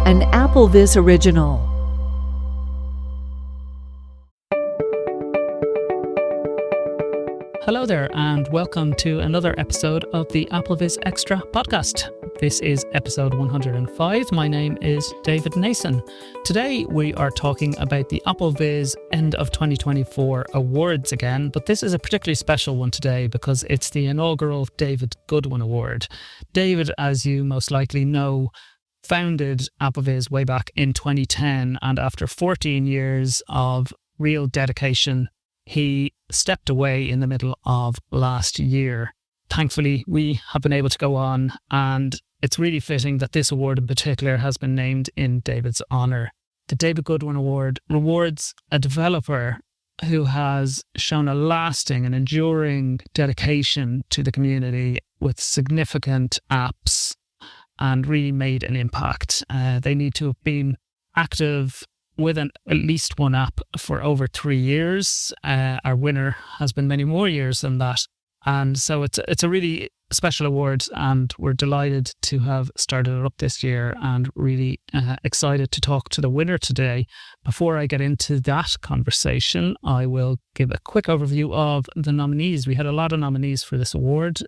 an AppleVis original. Hello there, and welcome to another episode of the AppleVis Extra podcast. This is episode 105. My name is David Nason. Today we are talking about the AppleVis End of 2024 Awards again, but this is a particularly special one today because it's the inaugural David Goodwin Award. David, as you most likely know, founded AppleVis way back in 2010, and after 14 years of real dedication, he stepped away in the middle of last year. Thankfully, we have been able to go on, and it's really fitting that this award in particular has been named in David's honour. The David Goodwin Award rewards a developer who has shown a lasting and enduring dedication to the community with significant apps and really made an impact. They need to have been active with at least one app for over 3 years. Our winner has been many more years than that. And so it's a really special award, and we're delighted to have started it up this year and really excited to talk to the winner today. Before I get into that conversation, I will give a quick overview of the nominees. We had a lot of nominees for this award,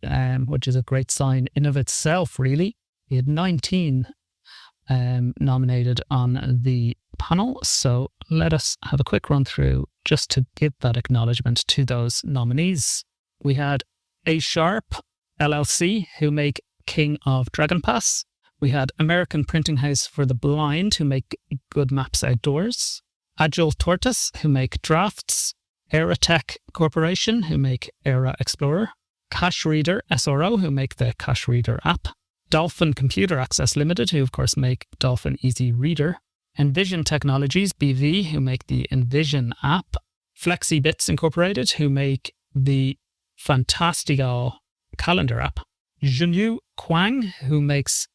which is a great sign in of itself, really. We had 19 nominated on the panel, so let us have a quick run through just to give that acknowledgement to those nominees. We had A Sharp LLC, who make King of Dragon Pass. We had American Printing House for the Blind, who make Good Maps Outdoors. Agile Tortoise, who make Drafts. Aeratech Corporation, who make Era Explorer. Cash Reader SRO, who make the Cash Reader app. Dolphin Computer Access Limited, who of course make Dolphin Easy Reader. Envision Technologies BV, who make the Envision app. FlexiBits Incorporated, who make the Fantastical calendar app. Junyu Kwang, who makes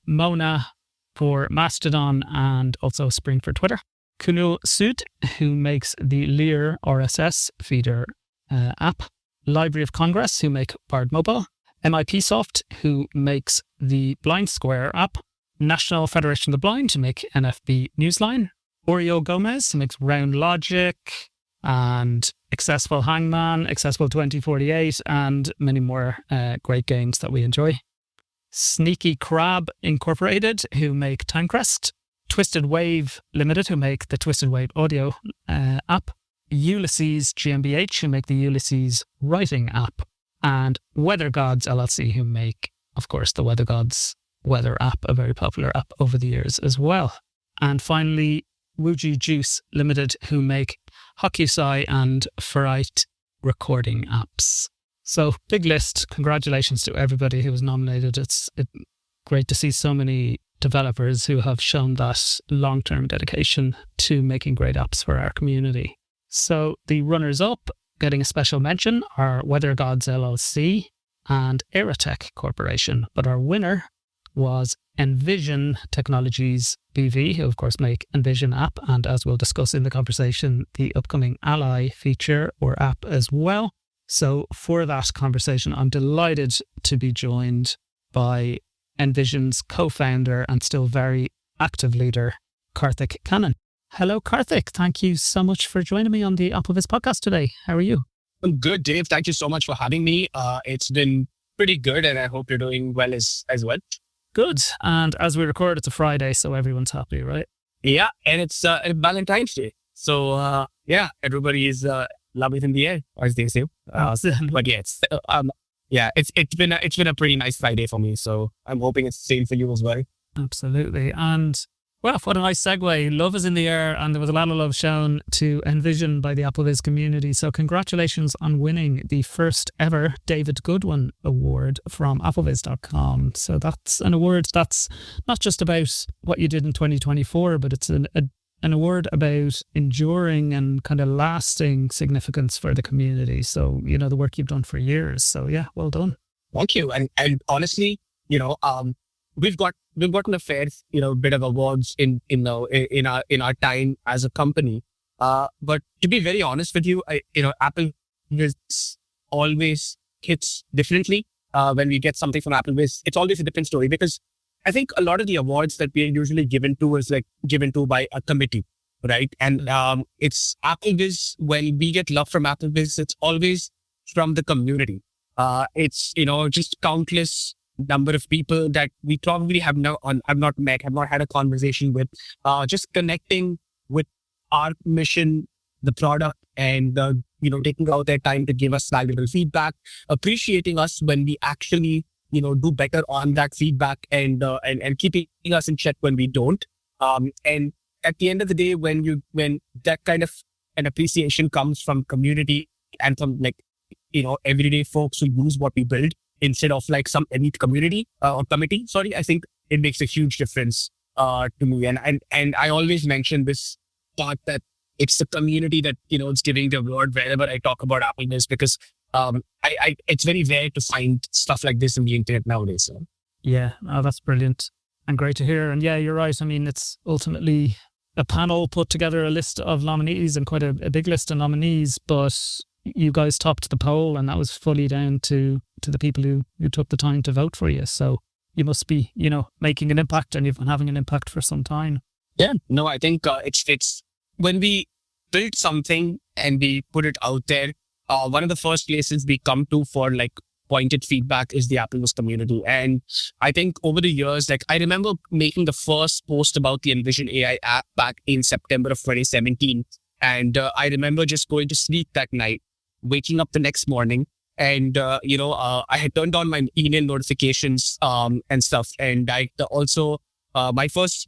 Mona for Mastodon and also Spring for Twitter. Kunal Sood, who makes the Lear RSS feeder app. Library of Congress, who make Bard Mobile. MIP Soft, who makes the Blind Square app. National Federation of the Blind, who make NFB Newsline. Oreo Gomez, who makes Round Logic and Accessible Hangman, Accessible 2048, and many more great games that we enjoy. Sneaky Crab Incorporated, who make Timecrest. Twisted Wave Limited, who make the Twisted Wave audio app. Ulysses GmbH, who make the Ulysses writing app. And Weather Gods LLC, who make, of course, the Weather Gods weather app, a very popular app over the years as well. And finally, Wuji Juice Limited, who make Hokusai and Ferrite recording apps. So, big list. Congratulations to everybody who was nominated. It's great to see so many developers who have shown that long-term dedication to making great apps for our community. So, the runners-up getting a special mention are Weather Gods LLC and Aeratech Corporation. But our winner was Envision Technologies BV, who of course make Envision app, and as we'll discuss in the conversation, the upcoming Ally feature or app as well. So for that conversation, I'm delighted to be joined by Envision's co-founder and still very active leader, Karthik Kannan. Hello, Karthik. Thank you so much for joining me on the AppleVis podcast today. How are you? I'm good, Dave. Thank you so much for having me. It's been pretty good, and I hope you're doing well as well. Good. And as we record, it's a Friday, so everyone's happy, right? Yeah, and it's Valentine's Day. So, everybody is love is in the air, as they say. But yeah, it's been a pretty nice Friday for me. So I'm hoping it's the same for you as well. Absolutely. And well, what a nice segue. Love is in the air, and there was a lot of love shown to Envision by the AppleVis community. So congratulations on winning the first ever David Goodwin Award from AppleVis.com. So that's an award that's not just about what you did in 2024, but it's an award about enduring and kind of lasting significance for the community. So, you know, the work you've done for years. So yeah, well done. Thank you. And honestly, we've gotten a fair, bit of awards in our time as a company. But to be very honest with you, Apple always hits differently. When we get something from AppleVis, it's always a different story because I think a lot of the awards that we are usually given to is like given to by a committee, right? And it's AppleVis. When we get love from AppleVis, it's always from the community. It's just countless number of people that we probably have have not met, have not had a conversation with, just connecting with our mission, the product, and taking out their time to give us valuable feedback, appreciating us when we actually do better on that feedback, and keeping us in check when we don't. And at the end of the day, when that kind of an appreciation comes from community and from everyday folks who use what we build instead of like some elite community or committee, I think it makes a huge difference to me. And I always mention this part that it's the community that is giving the award wherever I talk about AppleVis, because it's very rare to find stuff like this in the internet nowadays. So. Yeah, that's brilliant and great to hear. And yeah, you're right. I mean, it's ultimately a panel put together a list of nominees, and quite a big list of nominees, but you guys topped the poll, and that was fully down to the people who took the time to vote for you. So you must be, making an impact, and you've been having an impact for some time. Yeah, no, I think it's when we build something and we put it out there, one of the first places we come to for like pointed feedback is the AppleVis community. And I think over the years, like I remember making the first post about the Envision AI app back in September of 2017. And I remember just going to sleep that night, waking up the next morning, and I had turned on my email notifications and stuff. And I also my first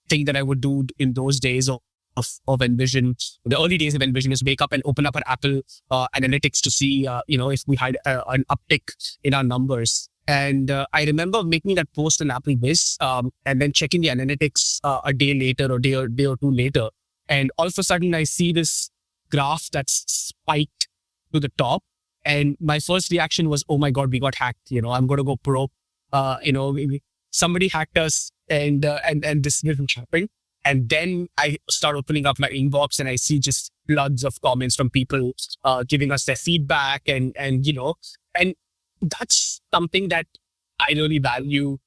thing that I would do in those days of Envision, the early days of Envision, is wake up and open up our Apple analytics to see if we had an uptick in our numbers. And I remember making that post on AppleVis and then checking the analytics a day later or day or two later. And all of a sudden I see this graph that's spiked to the top. And my first reaction was, oh my God, we got hacked. I'm going to go pro. Somebody hacked us and this didn't happen. And then I start opening up my inbox and I see just floods of comments from people giving us their feedback. And that's something that I really value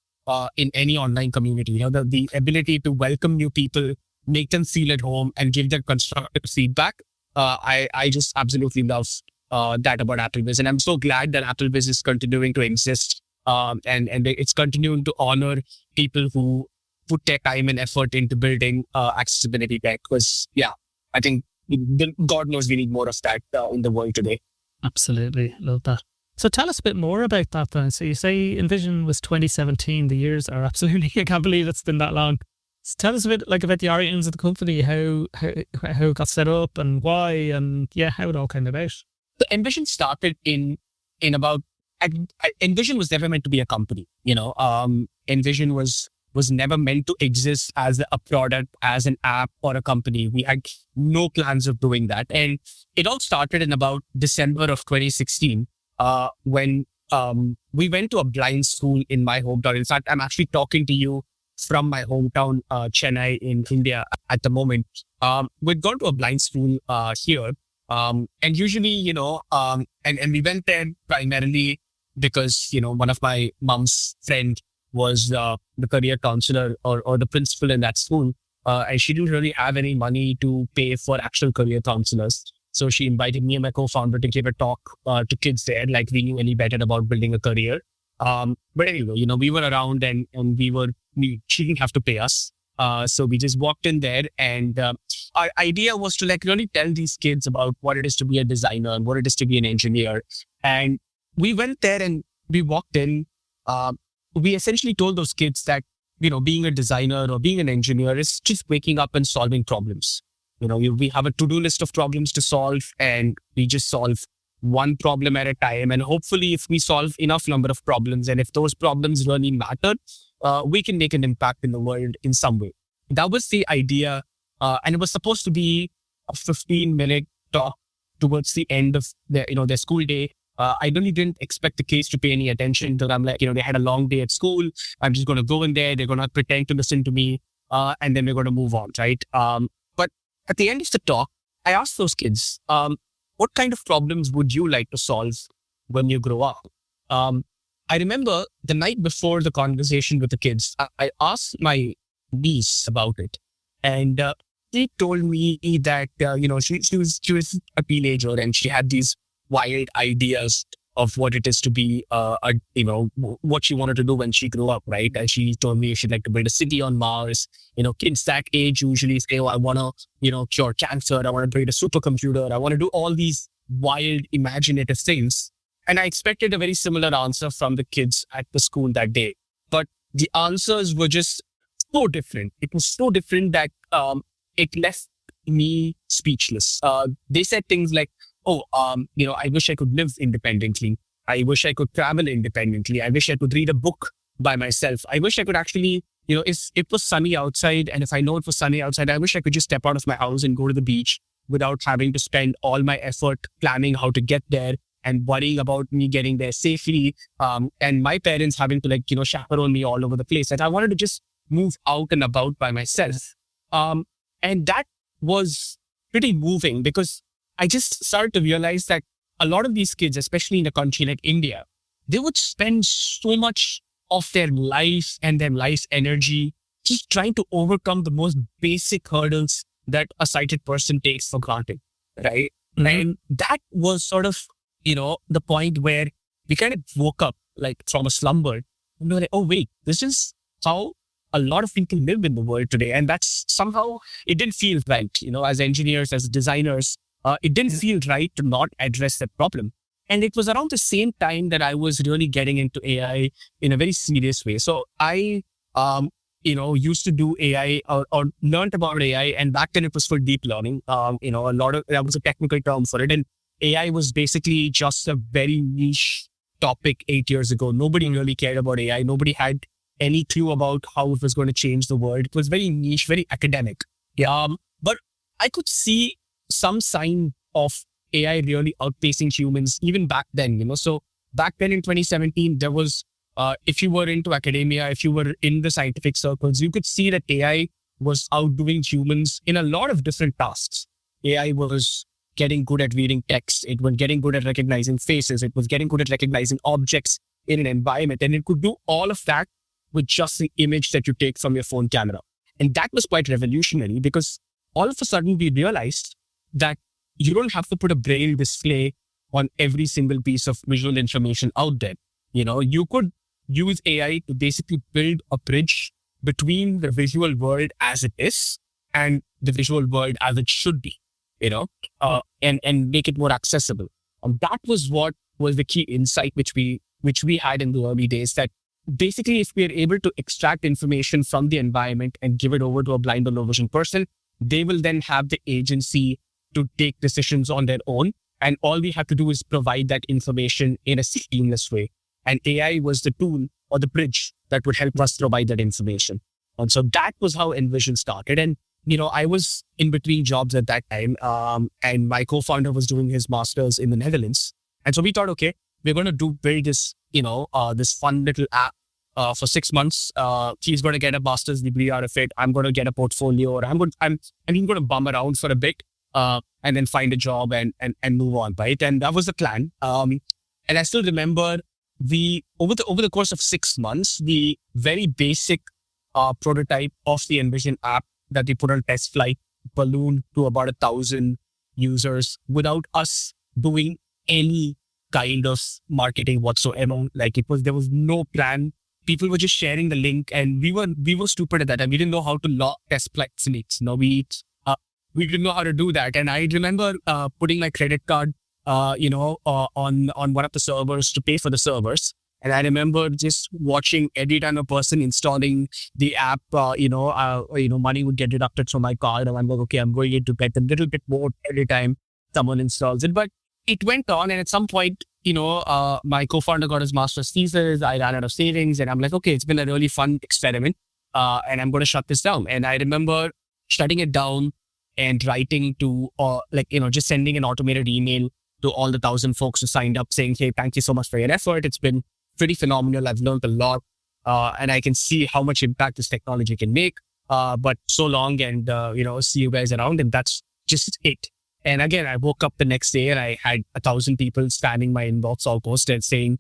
in any online community. The ability to welcome new people, make them feel at home, and give them constructive feedback. I just absolutely love that about AppleVis. And I'm so glad that AppleVis is continuing to exist and it's continuing to honor people who put their time and effort into building accessibility tech. Because, I think God knows we need more of that in the world today. Absolutely. Love that. So tell us a bit more about that then. So you say Envision was 2017. The years are absolutely, I can't believe it's been that long. So tell us a bit about the origins of the company, how it got set up and why, and how it all came about. So Envision started in about, Envision was never meant to be a company. Envision was never meant to exist as a product, as an app or a company. We had no plans of doing that. And it all started in about December of 2016 when we went to a blind school in my hometown. In fact, I'm actually talking to you from my hometown, Chennai in India at the moment. We'd gone to a blind school here. And usually, and we went there primarily because, one of my mom's friend was the career counselor or the principal in that school. And she didn't really have any money to pay for actual career counselors. So she invited me and my co-founder to give a talk to kids there, like we knew any better about building a career. But anyway, we were around and she didn't have to pay us. So we just walked in there, and our idea was to really tell these kids about what it is to be a designer and what it is to be an engineer. And we went there and we walked in. We essentially told those kids that, being a designer or being an engineer is just waking up and solving problems. We have a to-do list of problems to solve, and we just solve one problem at a time. And hopefully if we solve enough number of problems, and if those problems really matter, we can make an impact in the world in some way. That was the idea. And it was supposed to be a 15-minute talk towards the end of their school day. I really didn't expect the kids to pay any attention to them. They had a long day at school. I'm just going to go in there. They're going to pretend to listen to me. And then we're going to move on, right? But at the end of the talk, I asked those kids, what kind of problems would you like to solve when you grow up? I remember the night before the conversation with the kids, I asked my niece about it. And she told me that, she was a teenager and she had these wild ideas of what it is to be, what she wanted to do when she grew up, right? And she told me she'd like to build a city on Mars. Kids that age usually say, oh, I want to, cure cancer. I want to build a supercomputer. I want to do all these wild, imaginative things. And I expected a very similar answer from the kids at the school that day. But the answers were just so different. It was so different that it left me speechless. They said things like, oh, I wish I could live independently. I wish I could travel independently. I wish I could read a book by myself. I wish I could actually, if it was sunny outside and if I know it was sunny outside, I wish I could just step out of my house and go to the beach without having to spend all my effort planning how to get there and worrying about me getting there safely. And my parents having to chaperone me all over the place. And I wanted to just move out and about by myself. And that was pretty moving because I just started to realize that a lot of these kids, especially in a country like India, they would spend so much of their life and their life's energy just trying to overcome the most basic hurdles that a sighted person takes for granted, right? Mm-hmm. And that was sort of, the point where we kind of woke up like from a slumber and we were like, oh, wait, this is how a lot of people live in the world today. And that's somehow, it didn't feel right, as engineers, as designers, it didn't feel right to not address that problem. And it was around the same time that I was really getting into AI in a very serious way. So I, used to do AI or learned about AI. And back then it was for deep learning. That was a technical term for it. And AI was basically just a very niche topic 8 years ago. Nobody really cared about AI. Nobody had any clue about how it was going to change the world. It was very niche, very academic. But I could see some sign of AI really outpacing humans even back then, So back then in 2017, there was, if you were into academia, if you were in the scientific circles, you could see that AI was outdoing humans in a lot of different tasks. AI was getting good at reading text. It was getting good at recognizing faces. It was getting good at recognizing objects in an environment. And it could do all of that with just the image that you take from your phone camera. And that was quite revolutionary because all of a sudden we realized that you don't have to put a braille display on every single piece of visual information out there. You could use AI to basically build a bridge between the visual world as it is and the visual world as it should be, and make it more accessible. That was what was the key insight which we had in the early days, that basically if we are able to extract information from the environment and give it over to a blind or low vision person, they will then have the agency to take decisions on their own. And all we have to do is provide that information in a seamless way. And AI was the tool or the bridge that would help us provide that information. And so that was how Envision started. And, I was in between jobs at that time. And my co-founder was doing his master's in the Netherlands. And so we thought, okay, we're going to build this, this fun little app for 6 months. He's going to get a master's degree out of it. I'm going to get a portfolio, or I'm going to bum around for a bit. And then find a job and move on, right? And that was the plan. And I still remember over the course of 6 months, the very basic prototype of the Envision app that they put on test flight ballooned to about 1,000 users without us doing any kind of marketing whatsoever. There was no plan. People were just sharing the link, and we were stupid at that time. We didn't know how to log test flight links. We didn't know how to do that. And I remember putting my credit card, on one of the servers to pay for the servers. And I remember just watching every time a person installing the app, money would get deducted from my card. And I'm like, okay, I'm going to get a little bit more every time someone installs it. But it went on. And at some point, my co-founder got his master's thesis. I ran out of savings, and I'm like, okay, it's been a really fun experiment. And I'm going to shut this down. And I remember shutting it down and writing to, just sending an automated email to all the 1,000 folks who signed up saying, hey, thank you so much for your effort. It's been pretty phenomenal. I've learned a lot. And I can see how much impact this technology can make. But so long, and, see you guys around. And that's just it. And again, I woke up the next day and I had 1,000 people spamming my inbox almost and saying,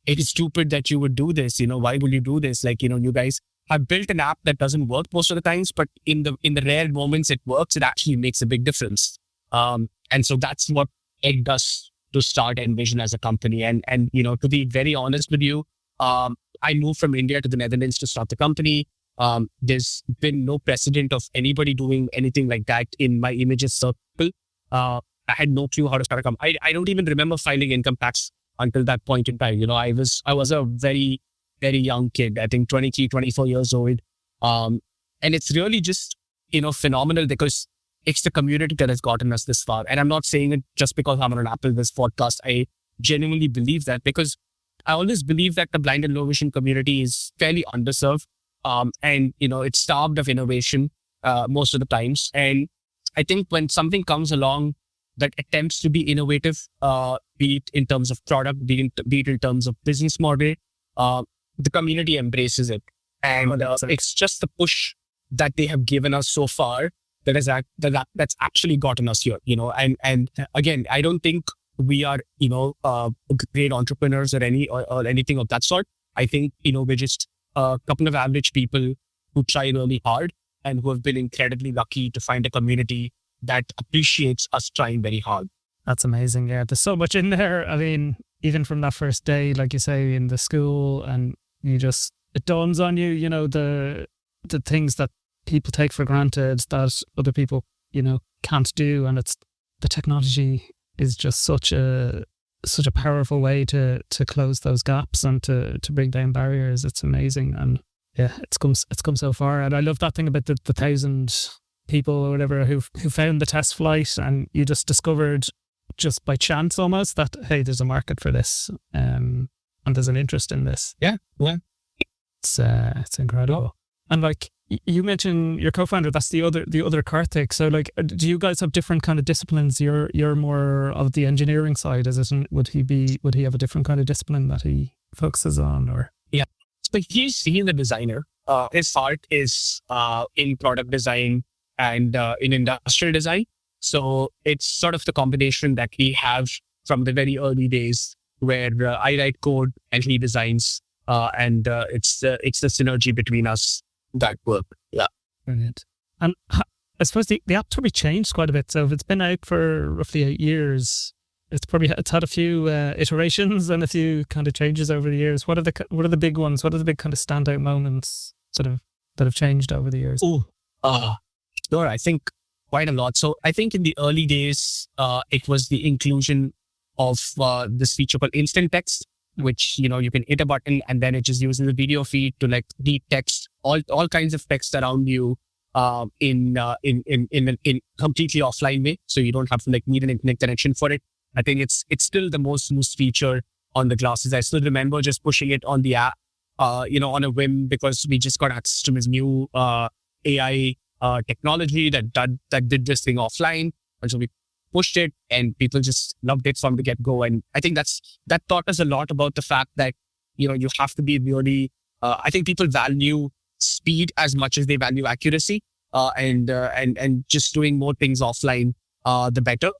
it is stupid that you would do this. Why would you do this? Like, you guys have built an app that doesn't work most of the times, but in the rare moments it works, it actually makes a big difference. And so that's what it does to start Envision as a company. And to be very honest with you, I moved from India to the Netherlands to start the company. There's been no precedent of anybody doing anything like that in my immediate circle. I had no clue how to start a company. I don't even remember filing income tax until that point in time. I was a very, very young kid, I think 23, 24 years old. And it's really just, phenomenal because it's the community that has gotten us this far. And I'm not saying it just because I'm on an AppleVis podcast. I genuinely believe that because I always believe that the blind and low vision community is fairly underserved. And it's starved of innovation most of the times. And I think when something comes along that attempts to be innovative, be it in terms of product, be it in terms of business model, the community embraces it. And it's just the push that they have given us so far that's actually gotten us here, and again, I don't think we are, great entrepreneurs or anything of that sort. I think, we're just a couple of average people who try really hard and who have been incredibly lucky to find a community that appreciates us trying very hard. That's amazing. Yeah, there's so much in there. I mean, even from that first day, like you say, in the school, and it dawns on you, the things that people take for granted that other people, can't do. And it's the technology is just such a powerful way to close those gaps and to bring down barriers. It's amazing. And yeah, it's come so far. And I love that thing about the 1,000 people or whatever who found the test flight, and you just discovered just by chance almost that, hey, there's a market for this, and there's an interest in this. Yeah. It's incredible. And like you mentioned your co-founder, that's the other Karthik. So like, do you guys have different kind of disciplines? You're more of the engineering side, is it? Would he have a different kind of discipline that he focuses on, or? Yeah. So he's the designer. His heart is in product design and in industrial design. So it's sort of the combination that we have from the very early days where I write code and he designs, and it's the synergy between us that work. Yeah. Brilliant. And I suppose the app's probably changed quite a bit. So if it's been out for roughly 8 years, it's had a few iterations and a few kind of changes over the years. What are the big ones? What are the big kind of standout moments that have changed over the years? Sure. I think quite a lot. So I think in the early days, it was the inclusion of this feature called instant text, which, you can hit a button and then it just uses the video feed to like read text, all kinds of text around you, in completely offline way. So you don't have to like need an internet connection for it. I think it's still the most used feature on the glasses. I still remember just pushing it on the app, on a whim, because we just got access to this new AI technology that did this thing offline. And so we pushed it and people just loved it from the get-go. And I think that taught us a lot about the fact that, you have to be really, I think people value speed as much as they value accuracy, and just doing more things offline, the better.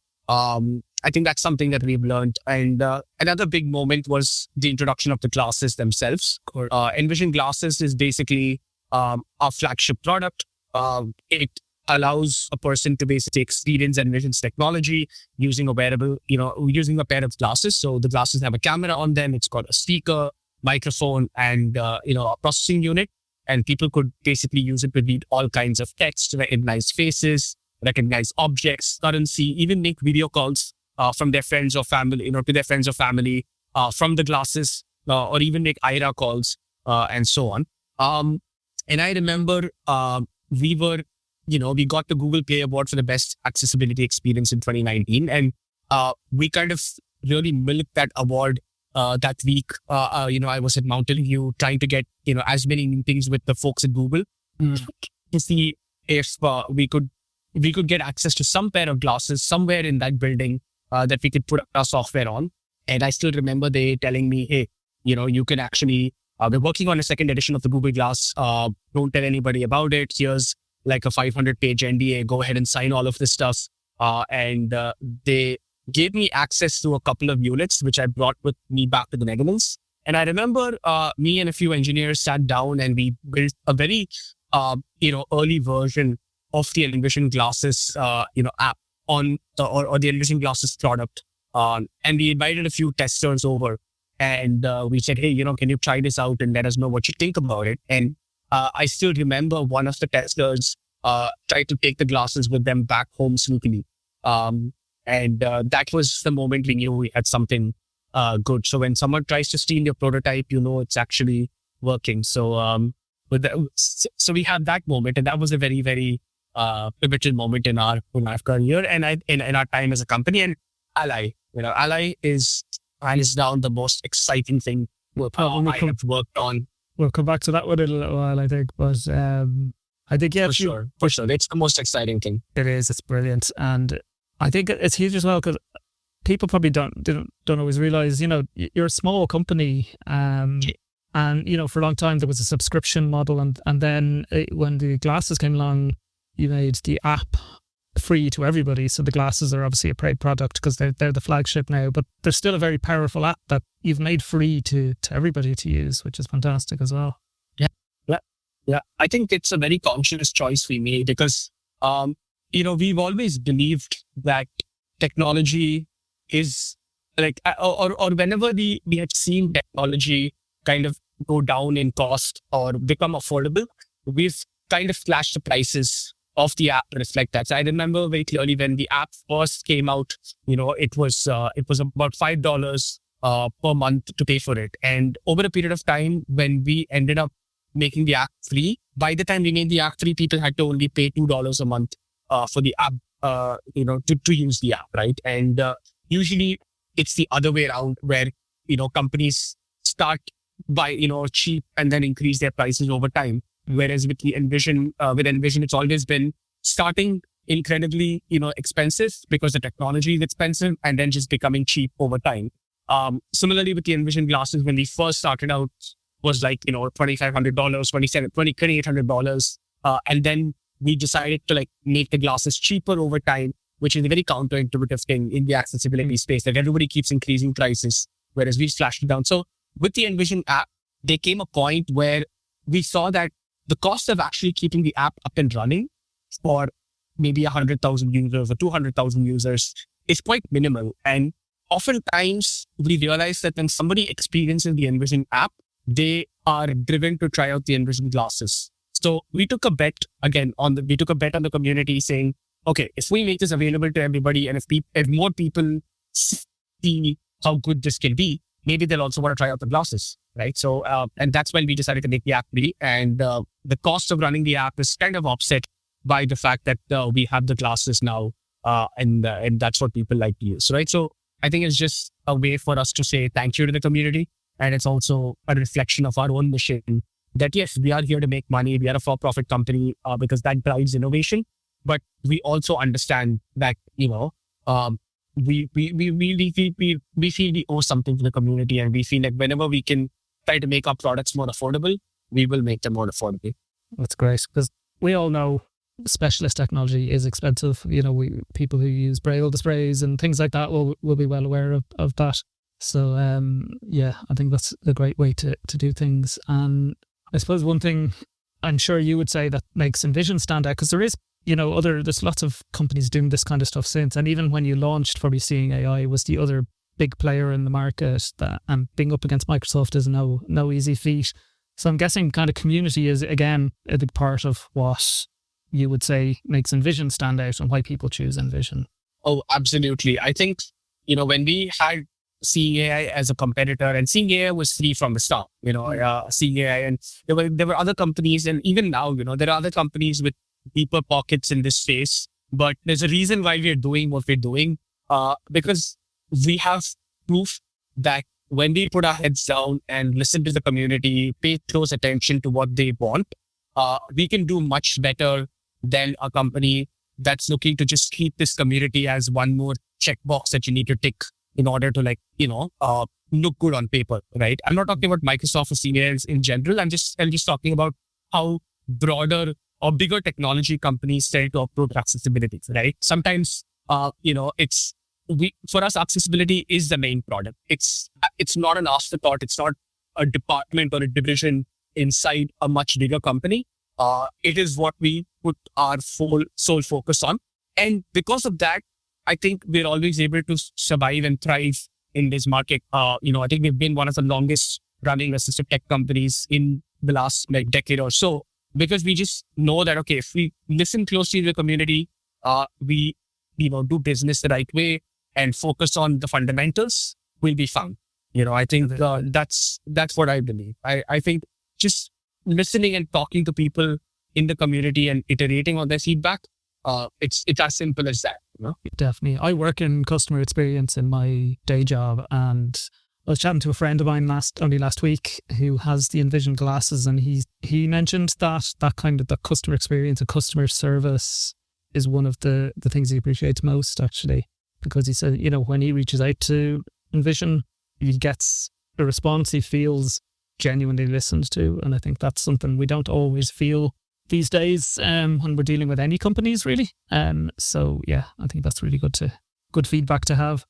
I think that's something that we've learned. And another big moment was the introduction of the glasses themselves. Envision Glasses is basically our flagship product. It allows a person to basically experience Envision's technology using a wearable, using a pair of glasses. So the glasses have a camera on them. It's got a speaker, microphone, and, a processing unit. And people could basically use it to read all kinds of text, recognize faces, recognize objects, currency, even make video calls from their friends or family, to their friends or family from the glasses, or even make IRA calls and so on. And I remember we got the Google Play Award for the best accessibility experience in 2019. And we kind of really milked that award that week. I was at Mountain View trying to get, as many meetings with the folks at Google to see if we could get access to some pair of glasses somewhere in that building that we could put our software on. And I still remember they telling me, hey, you can actually, we're working on a second edition of the Google Glass. Don't tell anybody about it. Here's like a 500-page NDA. Go ahead and sign all of this stuff. And they gave me access to a couple of units, which I brought with me back to the Netherlands. And I remember me and a few engineers sat down and we built a very, early version of the Envision Glasses, app on or the Envision Glasses product. And we invited a few testers over and we said, hey, can you try this out and let us know what you think about it? And I still remember one of the testers tried to take the glasses with them back home sneakily. And that was the moment we knew we had something good. So when someone tries to steal your prototype, it's actually working. So so we had that moment, and that was a very, very pivotal moment in our career and in our time as a company. And Ally, Ally is hands down the most exciting thing I have worked on. We'll come back to that one in a little while, I think. But I think, yeah, for sure. It's the most exciting thing. It is. It's brilliant. And I think it's huge as well because people probably don't always realize, you're a small company. And, for a long time, there was a subscription model. And then when the glasses came along, you made the app free to everybody. So the glasses are obviously a paid product because they're the flagship now, but they're still a very powerful app that you've made free to everybody to use, which is fantastic as well. Yeah. I think it's a very conscious choice we made because, we've always believed that technology is like, or whenever we had seen technology kind of go down in cost or become affordable, we've kind of slashed the prices of the app to reflect that. So I remember very clearly when the app first came out, it was about $5 per month to pay for it. And over a period of time, when we ended up making the app free, by the time we made the app free, people had to only pay $2 a month for the app, to use the app, right? And usually it's the other way around where, companies start by, cheap and then increase their prices over time. Whereas with Envision, it's always been starting incredibly, expensive because the technology is expensive and then just becoming cheap over time. Similarly with the Envision glasses, when we first started out was like, $2,500, $2,800. And then we decided to make the glasses cheaper over time, which is a very counterintuitive thing in the accessibility space that everybody keeps increasing prices, whereas we slashed it down. So with the Envision app, there came a point where we saw that the cost of actually keeping the app up and running for maybe 100,000 users or 200,000 users is quite minimal. And oftentimes we realize that when somebody experiences the Envision app, they are driven to try out the Envision glasses. So we took a bet on the community saying, okay, if we make this available to everybody and if more people see how good this can be, maybe they'll also want to try out the glasses, right? So, and that's when we decided to make the app free. And the cost of running the app is kind of offset by the fact that we have the glasses now, and that's what people like to use, right? So I think it's just a way for us to say thank you to the community. And it's also a reflection of our own mission that, yes, we are here to make money. We are a for-profit company because that drives innovation. But we also understand that, we feel we owe something to the community, and we feel like whenever we can try to make our products more affordable, we will make them more affordable. That's great because we all know specialist technology is expensive. People who use braille displays and things like that will be well aware of that. So I think that's a great way to do things. And I suppose one thing I'm sure you would say that makes Envision stand out, because there is, there's lots of companies doing this kind of stuff since. And even when you launched, probably Seeing AI was the other big player in the market, and being up against Microsoft is no easy feat. So I'm guessing kind of community is, again, a big part of what you would say makes Envision stand out and why people choose Envision. Oh, absolutely. I think, when we had Seeing AI as a competitor, and Seeing AI was free from the start, Seeing AI, and there were other companies, and even now, there are other companies with deeper pockets in this space, but there's a reason why we're doing what we're doing, because we have proof that when we put our heads down and listen to the community, pay close attention to what they want, we can do much better than a company that's looking to just keep this community as one more checkbox that you need to tick in order to look good on paper, right? I'm not talking about Microsoft or Seeing AI in general. I'm just talking about how broader or bigger technology companies tend to approach accessibility, right? Sometimes, for us, accessibility is the main product. It's not an afterthought. It's not a department or a division inside a much bigger company. It is what we put our sole focus on. And because of that, I think we're always able to survive and thrive in this market. I think we've been one of the longest running assistive tech companies in the last decade or so, because we just know that, okay, if we listen closely to the community, we do business the right way and focus on the fundamentals, we'll be fine. I think that's what I believe. I think just listening and talking to people in the community and iterating on their feedback, it's as simple as that. Definitely. I work in customer experience in my day job, and I was chatting to a friend of mine only last week who has the Envision glasses, and he mentioned that kind of the customer experience and customer service is one of the things he appreciates most, actually, because he said, when he reaches out to Envision, he gets a response he feels genuinely listened to. And I think that's something we don't always feel these days when we're dealing with any companies, really. So yeah, I think that's really good feedback to have.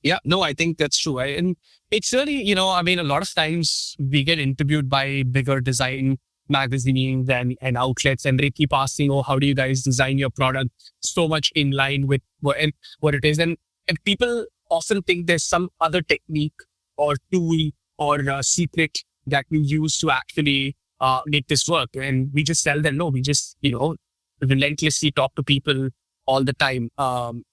Yeah. No, I think that's true. And it's really, a lot of times we get interviewed by bigger design magazines and outlets, and they keep asking, oh, how do you guys design your product so much in line with what it is? And people often think there's some other technique or tool or secret that we use to actually make this work. And we just tell them, no, we just, relentlessly talk to people all the time.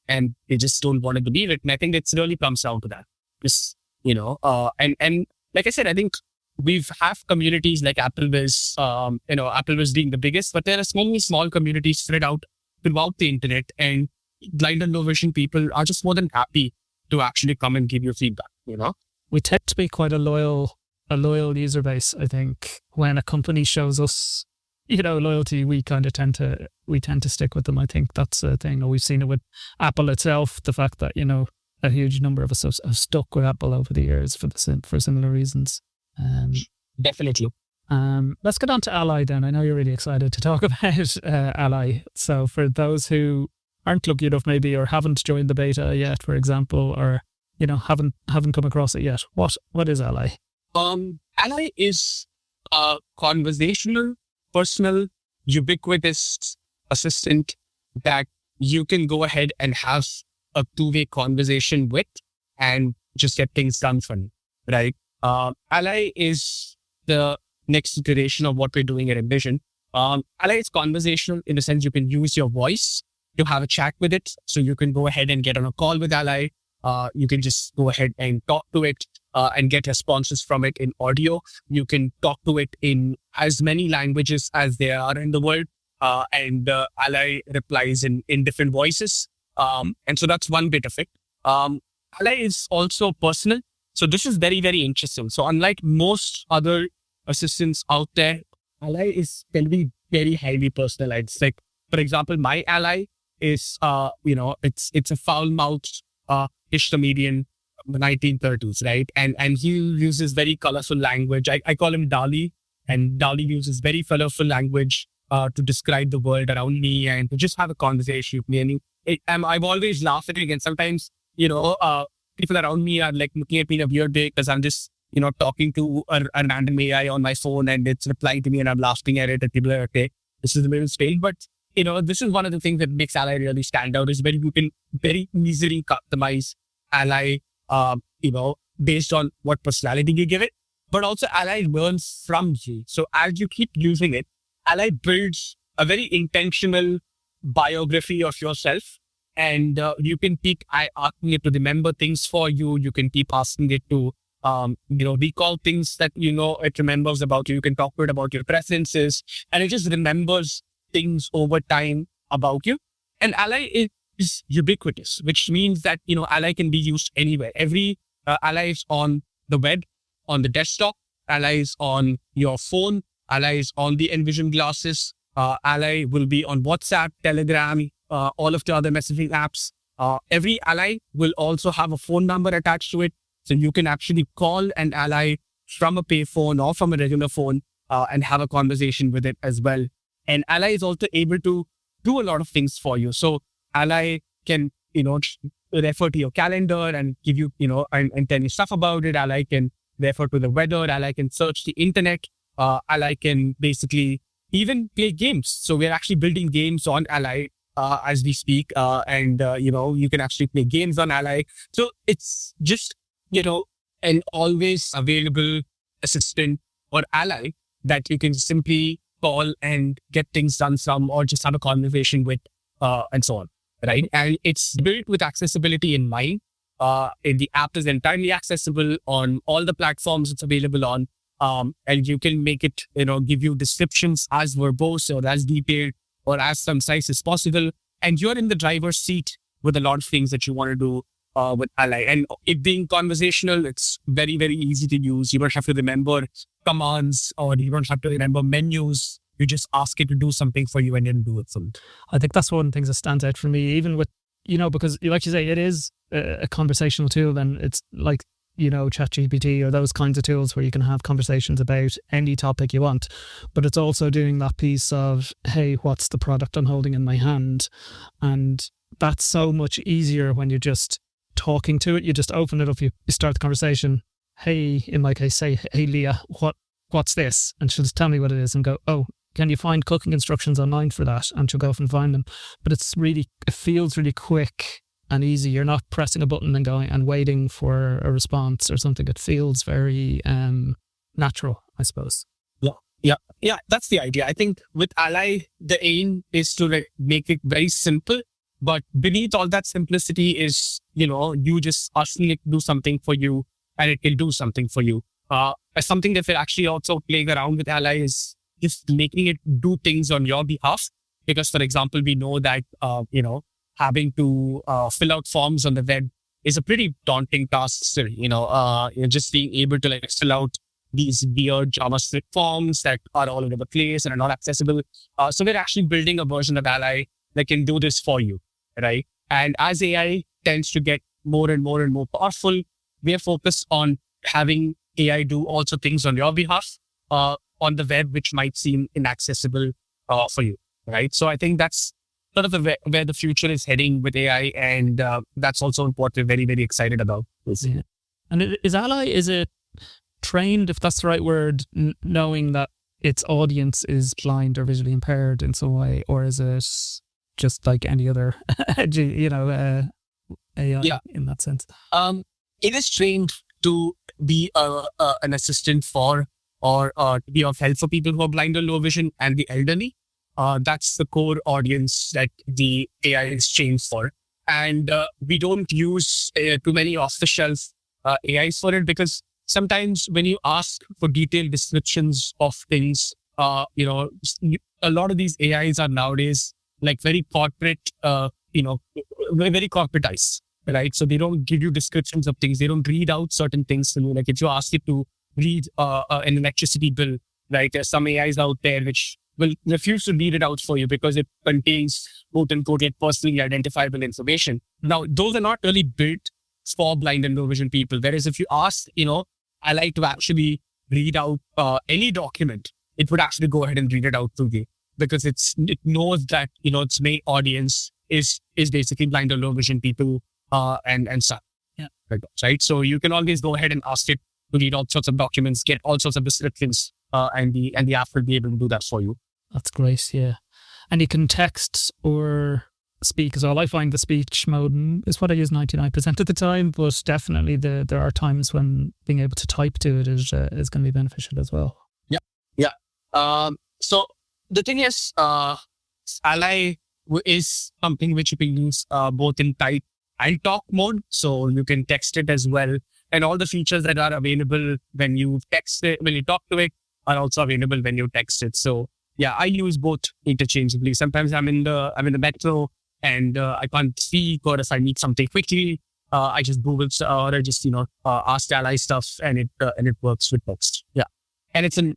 And they just don't want to believe it. And I think it really comes down to that. Just, and like I said, I think we've have communities like AppleVis, AppleVis being the biggest, but there are many small communities spread out throughout the internet, and blind and low vision people are just more than happy to actually come and give you feedback, We tend to be quite a loyal user base. I think when a company shows us, loyalty, we tend to stick with them. I think that's a thing. We've seen it with Apple itself, the fact that, a huge number of us have stuck with Apple over the years for similar reasons. Definitely. Let's get on to Ally then. I know you're really excited to talk about Ally. So for those who aren't lucky enough maybe, or haven't joined the beta yet, for example, or haven't come across it yet, what is Ally? Ally is a conversational, personal, ubiquitous assistant that you can go ahead and have a two-way conversation with and just get things done for you, right? Ally is the next iteration of what we're doing at Envision. Ally is conversational in the sense you can use your voice to have a chat with it. So you can go ahead and get on a call with Ally. You can just go ahead and talk to it and get responses from it in audio. You can talk to it in as many languages as there are in the world. And Ally replies in different voices. And so that's one bit of it. Ally is also personal. So this is very, very interesting. So unlike most other assistants out there, Ally can be very highly personalized. Like, for example, my Ally is, it's a foul-mouthed comedian, 1930s, right? And he uses very colorful language. I call him Dali, and Dali uses very colorful language to describe the world around me and to just have a conversation with me. And I'm always laughing, and sometimes, people around me are like looking at me in a weird way because I'm just, talking to a random AI on my phone and it's replying to me and I'm laughing at it, and people are like, okay, this is a little strange. But, this is one of the things that makes Ally really stand out, is you can very easily customize Ally, based on what personality you give it, but also Ally learns from you. So as you keep using it, Ally builds a very intentional biography of yourself. And you can keep asking it to remember things for you. You can keep asking it to, recall things that, it remembers about you. You can talk to it about your preferences, and it just remembers things over time about you. And Ally is ubiquitous, which means that, Ally can be used anywhere. Every Ally is on the web, on the desktop, Ally is on your phone, Ally is on the Envision glasses, Ally will be on WhatsApp, Telegram, all of the other messaging apps. Every Ally will also have a phone number attached to it. So you can actually call an Ally from a payphone or from a regular phone and have a conversation with it as well. And Ally is also able to do a lot of things for you. So Ally can, refer to your calendar and give you, and tell you stuff about it. Ally can therefore to the weather. Ally can search the internet. Ally can basically even play games. So we're actually building games on Ally as we speak. You can actually play games on Ally. So it's just, an always available assistant or ally that you can simply call and get things done from, or just have a conversation with, and so on. Right. And it's built with accessibility in mind. The app is entirely accessible on all the platforms it's available on. And you can make it, give you descriptions as verbose or as detailed or as concise as possible. And you're in the driver's seat with a lot of things that you want to do with Ally. And it being conversational, it's very, very easy to use. You don't have to remember commands or you don't have to remember menus. You just ask it to do something for you and then do it for you. I think that's one of the things that stands out for me, even with, because like you say, it is a conversational tool, and it's like, ChatGPT or those kinds of tools where you can have conversations about any topic you want. But it's also doing that piece of, hey, what's the product I'm holding in my hand? And that's so much easier when you're just talking to it. You just open it up, you start the conversation. Hey, in my case, say, hey, Leah, what's this? And she'll just tell me what it is and go, oh, can you find cooking instructions online for that? And she'll go off and find them. But it feels really quick and easy. You're not pressing a button and going and waiting for a response or something. It feels very natural, I suppose. Yeah. That's the idea. I think with Ally, the aim is to make it very simple. But beneath all that simplicity is, you just asking it to do something for you, and it can do something for you. Something that we're actually also playing around with Ally is just making it do things on your behalf. Because, for example, we know that, having to fill out forms on the web is a pretty daunting task still. Just being able to fill out these weird JavaScript forms that are all over the place and are not accessible. So we're actually building a version of Ally that can do this for you, right? And as AI tends to get more and more and more powerful, we are focused on having AI do also things on your behalf on the web, which might seem inaccessible for you, right? So I think that's sort of where the future is heading with AI, and that's also what we're very, very excited about. Yeah. And is Ally, is it trained, if that's the right word, knowing that its audience is blind or visually impaired in some way, or is it just like any other, AI in that sense? It is trained to be an assistant for or to be of help for people who are blind or low vision and the elderly. That's the core audience that the AI is trained for. And we don't use too many off-the-shelf AIs for it, because sometimes when you ask for detailed descriptions of things, a lot of these AIs are nowadays very corporate, very corporatized, right? So they don't give you descriptions of things. They don't read out certain things to you. Like if you ask it to read an electricity bill, right? There's some AIs out there which will refuse to read it out for you because it contains quote unquote personally identifiable information. Now, those are not really built for blind and low vision people. Whereas if you ask, I like to actually read out any document, it would actually go ahead and read it out to you, because it knows that, its main audience is basically blind or low vision people and stuff. Yeah. Right. So you can always go ahead and ask it to read all sorts of documents, get all sorts of descriptions, and the app will be able to do that for you. That's great. Yeah. And you can text or speak as well. I find the speech mode is what I use 99% of the time, but definitely there are times when being able to type to it is going to be beneficial as well. Yeah. So the thing is, Ally is something which you can use both in type and talk mode. So you can text it as well. And all the features that are available when you text it, when you talk to it, are also available when you text it. So yeah, I use both interchangeably. Sometimes I'm in the metro and I can't speak, or if I need something quickly, I just Google or I just ask Ally stuff, and it works with text. Yeah, and it's in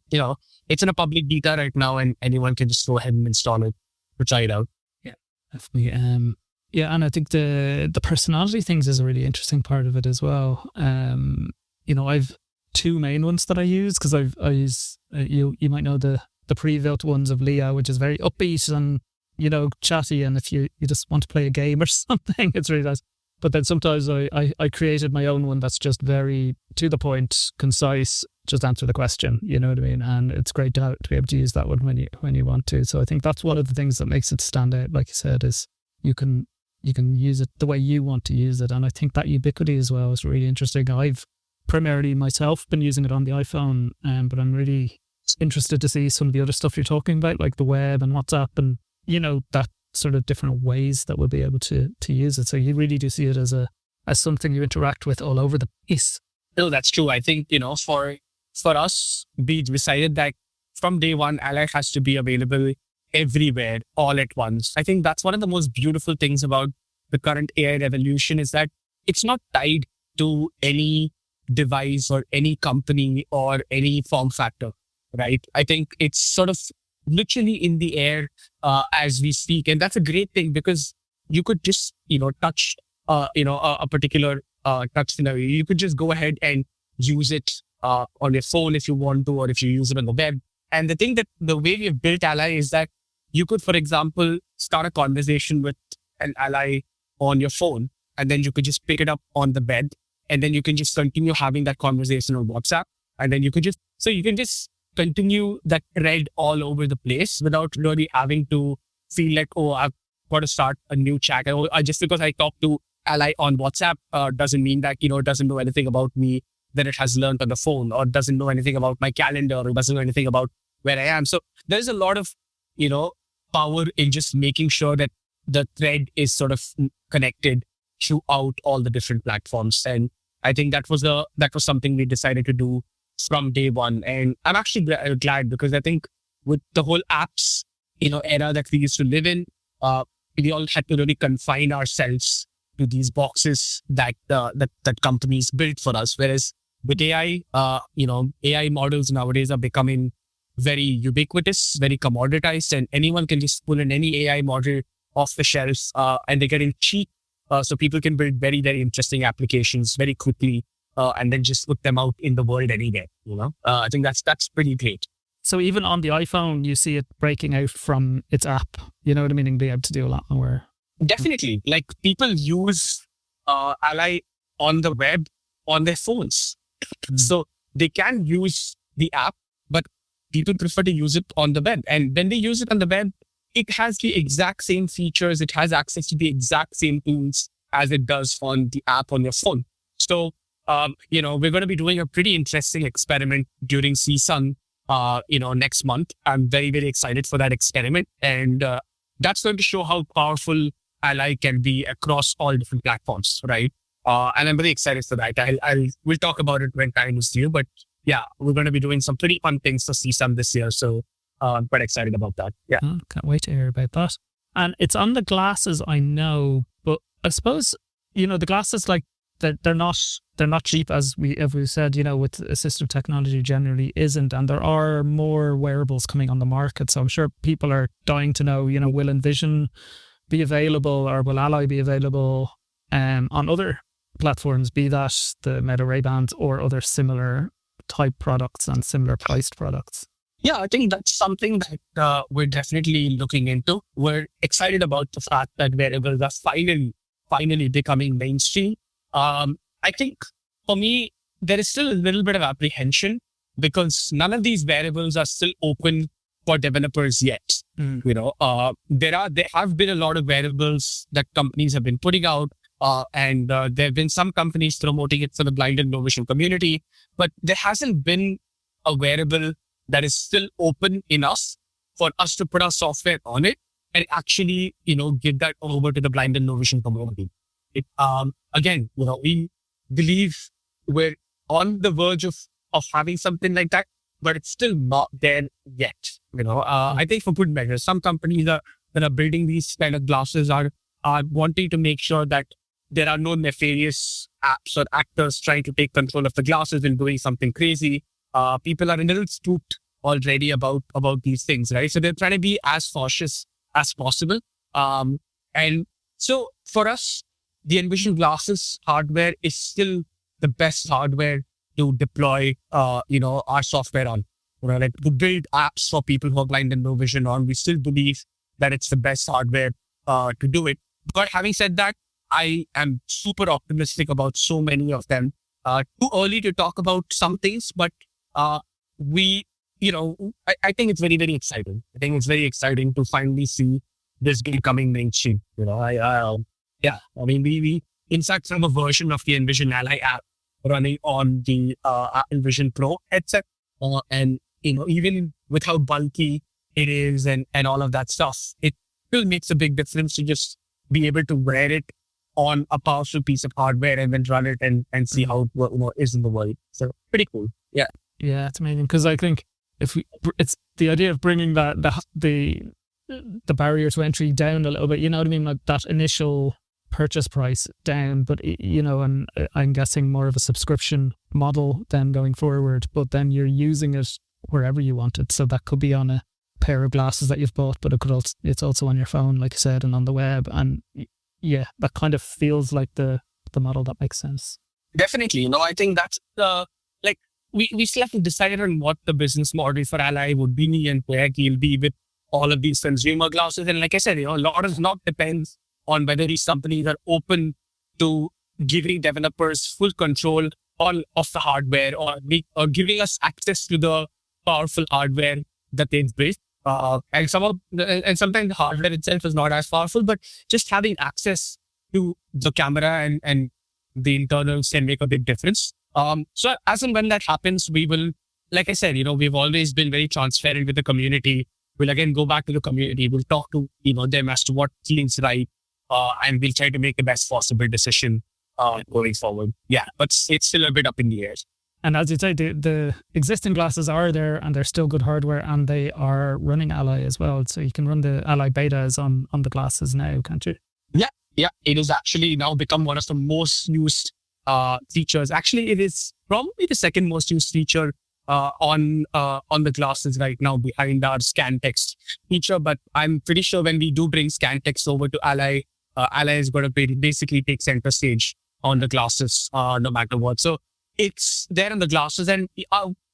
a public beta right now, and anyone can just go ahead and install it to try it out. Yeah, definitely. Yeah, and I think the personality things is a really interesting part of it as well. I've two main ones that I use, because I use you might know the pre-built ones of Leah, which is very upbeat and chatty, and if you just want to play a game or something, it's really nice. But then sometimes I created my own one that's just very to the point, concise, just answer the question, you know what I mean? And it's great to be able to use that one when you want to. So I think that's one of the things that makes it stand out, like you said, is you can use it the way you want to use it. And I think that ubiquity as well is really interesting. I've primarily myself been using it on the iPhone, but I'm really interested to see some of the other stuff you're talking about, like the web and WhatsApp and, that sort of different ways that we'll be able to use it. So you really do see it as something you interact with all over the place. No, that's true. I think, for us, we decided that from day one, Ally has to be available everywhere, all at once. I think that's one of the most beautiful things about the current AI revolution is that it's not tied to any device or any company or any form factor, right? I think it's sort of literally in the air as we speak. And that's a great thing because you could just, touch, a particular touch scenario. You could just go ahead and use it on your phone if you want to, or if you use it on the web. And the thing that the way we've built Ally is that you could, for example, start a conversation with an ally on your phone, and then you could just pick it up on the bed, and then you can just continue having that conversation on WhatsApp. And then you can just continue that thread all over the place without really having to feel like, oh, I've got to start a new chat. Just because I talk to ally on WhatsApp doesn't mean that, it doesn't know anything about me that it has learned on the phone, or doesn't know anything about my calendar, or doesn't know anything about where I am. So there's a lot of, power in just making sure that the thread is sort of connected throughout all the different platforms. And I think that was something we decided to do from day one. And I'm actually glad because I think with the whole apps, era that we used to live in, we all had to really confine ourselves to these boxes that companies built for us. Whereas with AI, AI models nowadays are becoming very ubiquitous, very commoditized, and anyone can just pull in any AI model off the shelves, and they're getting cheap. So people can build very, very interesting applications very quickly, and then just put them out in the world anywhere. I think that's pretty great. So even on the iPhone, you see it breaking out from its app. You know what I mean? And be able to do a lot more. Definitely. Like people use Ally on the web on their phones. So they can use the app, but people prefer to use it on the web. And when they use it on the web, it has the exact same features. It has access to the exact same tools as it does on the app on your phone. So, we're going to be doing a pretty interesting experiment during CSUN, next month. I'm very, very excited for that experiment. And that's going to show how powerful Ally can be across all different platforms, right? And I'm very excited for that. We'll talk about it when time is due, but yeah, we're going to be doing some pretty fun things to CSUN this year. So I'm quite excited about that. Yeah. Can't wait to hear about that. And it's on the glasses, I know, but I suppose, the glasses, like they're not cheap as we said, with assistive technology generally isn't. And there are more wearables coming on the market. So I'm sure people are dying to know, will Envision be available, or will Ally be available on other platforms, be that the Meta Ray-Bans or other similar type products and similar priced products? Yeah, I think that's something that we're definitely looking into. We're excited about the fact that wearables are finally becoming mainstream. I think for me, there is still a little bit of apprehension because none of these wearables are still open for developers yet. There have been a lot of wearables that companies have been putting out, and there have been some companies promoting it for the blind and low vision community, but there hasn't been a wearable that is still open enough for us to put our software on it and actually, give that over to the blind and low vision community. Again, we believe we're on the verge of having something like that, but it's still not there yet. I think for good measure, some companies that are building these kind of glasses are wanting to make sure that there are no nefarious apps or actors trying to take control of the glasses and doing something crazy. People are a little spooked already about these things, right? So they're trying to be as cautious as possible. And so for us, the Envision glasses hardware is still the best hardware to deploy, our software on. Like to build apps for people who are blind and low vision on. We still believe that it's the best hardware to do it. But having said that, I am super optimistic about so many of them. Too early to talk about some things, but we, I think it's very, very exciting. I think it's very exciting to finally see this becoming mainstream. I mean, we in fact have a version of the Envision Ally app running on the Envision Pro headset, and even with how bulky it is and all of that stuff, it still makes a big difference to just be able to wear it on a powerful piece of hardware and then run it and see how it is in the world. So pretty cool. Yeah. Yeah, it's amazing because I think it's the idea of bringing the barrier to entry down a little bit. You know what I mean? Like that initial purchase price down, but and I'm guessing more of a subscription model then going forward. But then you're using it wherever you want it. So that could be on a pair of glasses that you've bought, but it's also on your phone, like I said, and on the web. And yeah, that kind of feels like the model that makes sense. Definitely. I think that's we still have to decide on what the business model for Ally would be and where he'll be with all of these consumer glasses. And like I said, a lot of not depends on whether these companies are open to giving developers full control of the hardware or giving us access to the powerful hardware that they've built. And sometimes the hardware itself is not as powerful, but just having access to the camera and the internals can make a big difference. So as and when that happens, we will, like I said, we've always been very transparent with the community. We'll again go back to the community. We'll talk to, them as to what feels right. And we'll try to make the best possible decision, going forward. Yeah, but it's still a bit up in the air. And as you say, the existing glasses are there and they're still good hardware and they are running Ally as well. So you can run the Ally betas on the glasses now, can't you? Yeah. It has actually now become one of the most used features. Actually, it is probably the second most used feature on the glasses right now behind our scan text feature. But I'm pretty sure when we do bring scan text over to Ally, Ally is going to basically take center stage on the glasses, no matter what. So it's there on the glasses, and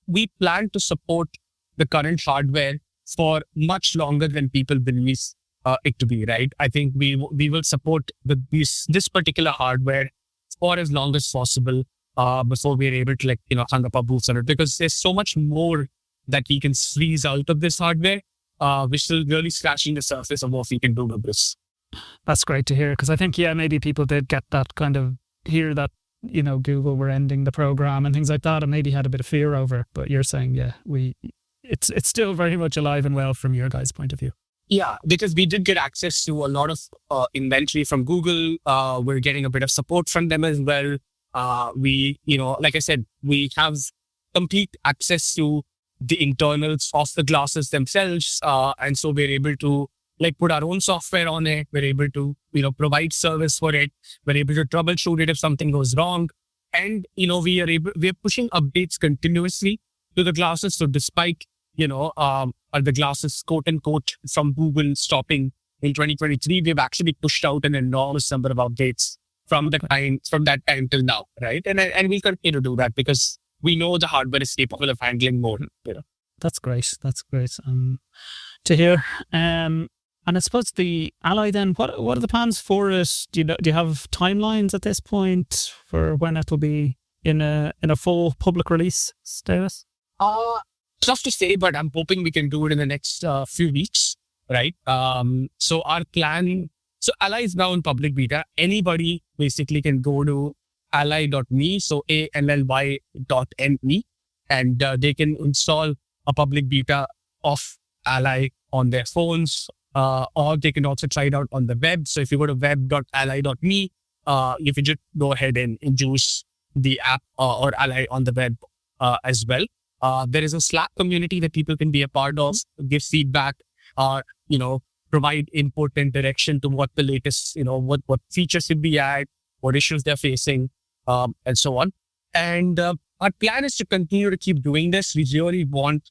we plan to support the current hardware for much longer than people believe it to be, right? I think we will support this particular hardware for as long as possible before we're able to hang up our boots on it, because there's so much more that we can squeeze out of this hardware. We're still really scratching the surface of what we can do with this. That's great to hear, because I think, maybe people did get that kind of hear that, Google were ending the program and things like that and maybe had a bit of fear over it. But you're saying, it's still very much alive and well from your guys' point of view. Yeah, because we did get access to a lot of inventory from Google. We're getting a bit of support from them as well. We, like I said, we have complete access to the internals of the glasses themselves. And so we're able to put our own software on it. We're able to, provide service for it. We're able to troubleshoot it if something goes wrong. And, we're pushing updates continuously to the glasses. So despite, the glasses, quote unquote, from Google stopping in 2023, we've actually pushed out an enormous number of updates from that time till now, right? And we'll continue to do that because we know the hardware is capable of handling more. That's great. That's great to hear. And I suppose the Ally then, what are the plans for it? Do you have timelines at this point for when it will be in a full public release status? Tough to say, but I'm hoping we can do it in the next few weeks, right? So our plan, Ally is now in public beta. Anybody basically can go to ally.me, so ALLY.me, and they can install a public beta of Ally on their phones, or they can also try it out on the web. So if you go to web.ally.me, you can just go ahead and use the app or Ally on the web as well. There is a Slack community that people can be a part of, give feedback, provide input and direction to what the latest, what features should be added, what issues they're facing, and so on. And our plan is to continue to keep doing this. We really want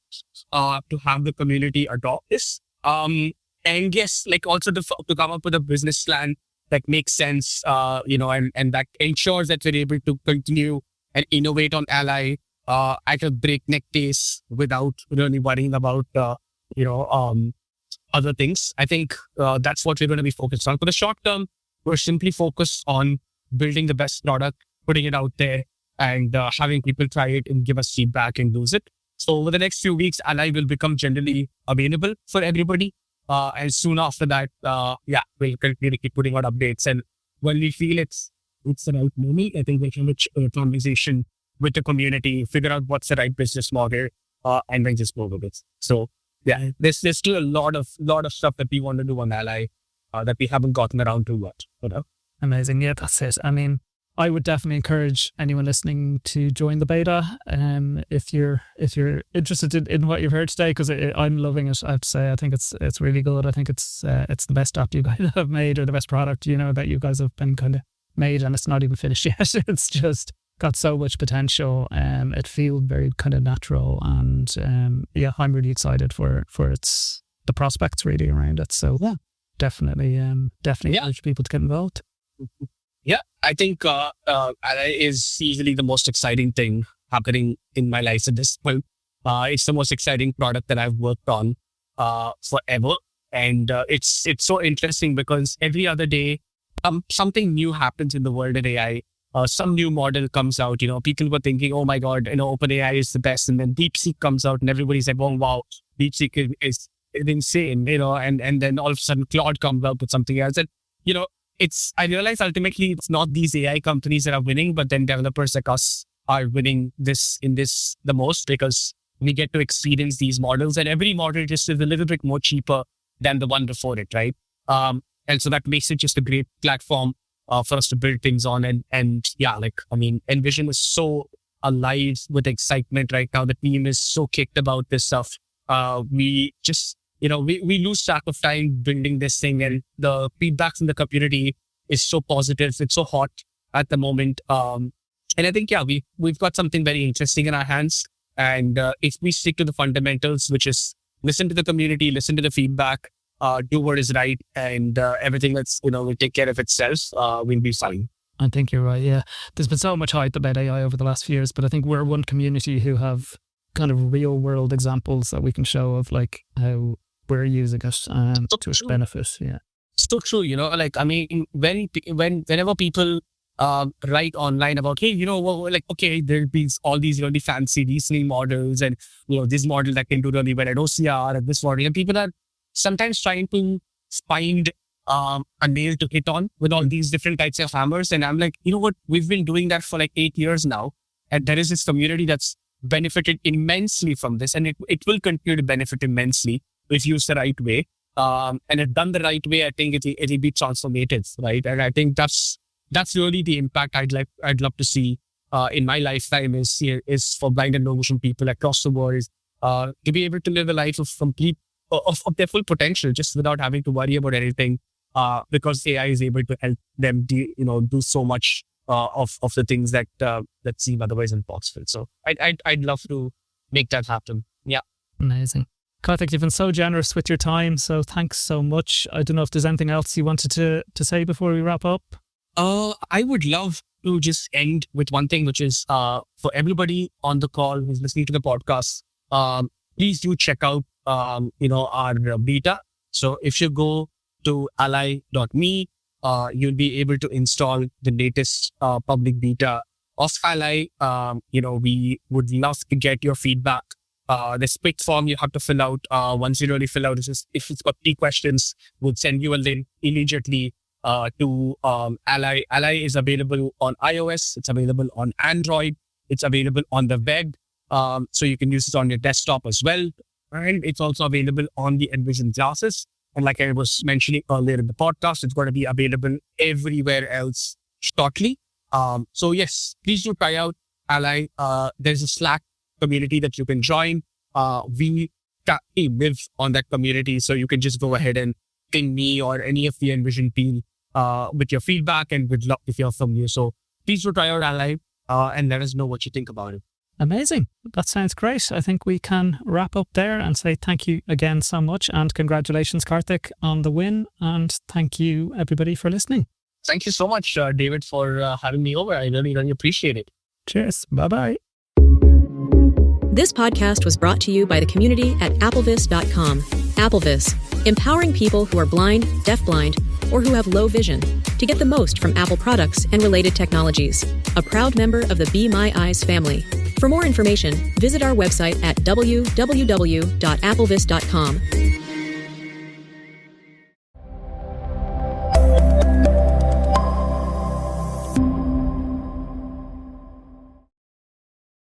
to have the community adopt this. And yes, also to come up with a business plan that makes sense, and that ensures that we're able to continue and innovate on Ally at a breakneck pace without really worrying about, other things. I think that's what we're going to be focused on. For the short term, We're simply focused on building the best product, putting it out there, and having people try it and give us feedback and use it. So over the next few weeks, Ally will become generally available for everybody. And soon after that, we'll continue to keep putting out updates. And when we feel it's the right moment, I think we can have a conversation with the community, figure out what's the right business model, and then just go with it. So yeah, there's still a lot of stuff that we want to do on Ally that we haven't gotten around to yet. Amazing. Yeah, that's it. I mean, I would definitely encourage anyone listening to join the beta if you're interested in what you've heard today, because I'm loving it. I have to say, I think it's really good. I think it's the best app you guys have made, or the best product, that you guys have been kind of made, and it's not even finished yet. It's just got so much potential. It feels very kind of natural, and I'm really excited for the prospects really around it. So definitely encourage people to get involved. Yeah, I think Ally is easily the most exciting thing happening in my life at this point. It's the most exciting product that I've worked on forever. And it's so interesting because every other day, something new happens in the world of AI. Some new model comes out. People were thinking, oh my God, OpenAI is the best. And then DeepSeek comes out and everybody's like, oh, wow, DeepSeek is insane, and then all of a sudden Claude comes out with something else. And, I realize ultimately it's not these AI companies that are winning, but then developers like us are winning the most, because we get to experience these models, and every model just is a little bit more cheaper than the one before it, right? And so that makes it just a great platform for us to build things on. And Envision is so alive with excitement right now. The team is so kicked about this stuff. We just, we lose track of time building this thing, and the feedback from the community is so positive. It's so hot at the moment. And I think, we've got something very interesting in our hands. And if we stick to the fundamentals, which is listen to the community, listen to the feedback, do what is right, and everything that's, will take care of itself, we'll be fine. I think you're right. Yeah. There's been so much hype about AI over the last few years, but I think we're one community who have kind of real world examples that we can show of like how we're using it to its benefit. Yeah. So true. Whenever people write online about, hey, there'll be all these really fancy reasoning models, and, this model that can do really well at OCR, and this model, and people are sometimes trying to find a nail to hit on with all these different types of hammers. And I'm like, we've been doing that for like 8 years now. And there is this community that's benefited immensely from this, and it will continue to benefit immensely if used the right way. And if done the right way, I think it'll be transformative, right? And I think that's really the impact I'd love to see in my lifetime is for blind and low vision people across the world to be able to live a life of their full potential, just without having to worry about anything, because AI is able to help them do so much of the things that seem otherwise impossible. So I'd love to make that happen. Yeah. Amazing. Karthik, you've been so generous with your time, so thanks so much. I don't know if there's anything else you wanted to say before we wrap up. I would love to just end with one thing, which is for everybody on the call who's listening to the podcast, please do check out our beta. So if you go to ally.me, you'll be able to install the latest public beta of Ally. We would love to get your feedback. This quick form you have to fill out. Once you really fill out, if it's got 3 questions, we'll send you a link immediately to Ally. Ally is available on iOS. It's available on Android. It's available on the web. So you can use it on your desktop as well. And it's also available on the Envision glasses. And like I was mentioning earlier in the podcast, it's going to be available everywhere else shortly. So yes, please do try out Ally. There's a Slack community that you can join. We live on that community, so you can just go ahead and ping me or any of the Envision team with your feedback, and we'd love to hear from you. So please do try out Ally and let us know what you think about it. Amazing. That sounds great. I think we can wrap up there and say thank you again so much, and congratulations, Karthik, on the win. And thank you, everybody, for listening. Thank you so much, David, for having me over. I really, really appreciate it. Cheers. Bye-bye. This podcast was brought to you by the community at AppleVis.com. AppleVis, empowering people who are blind, deafblind, or who have low vision to get the most from Apple products and related technologies. A proud member of the Be My Eyes family. For more information, visit our website at www.applevis.com.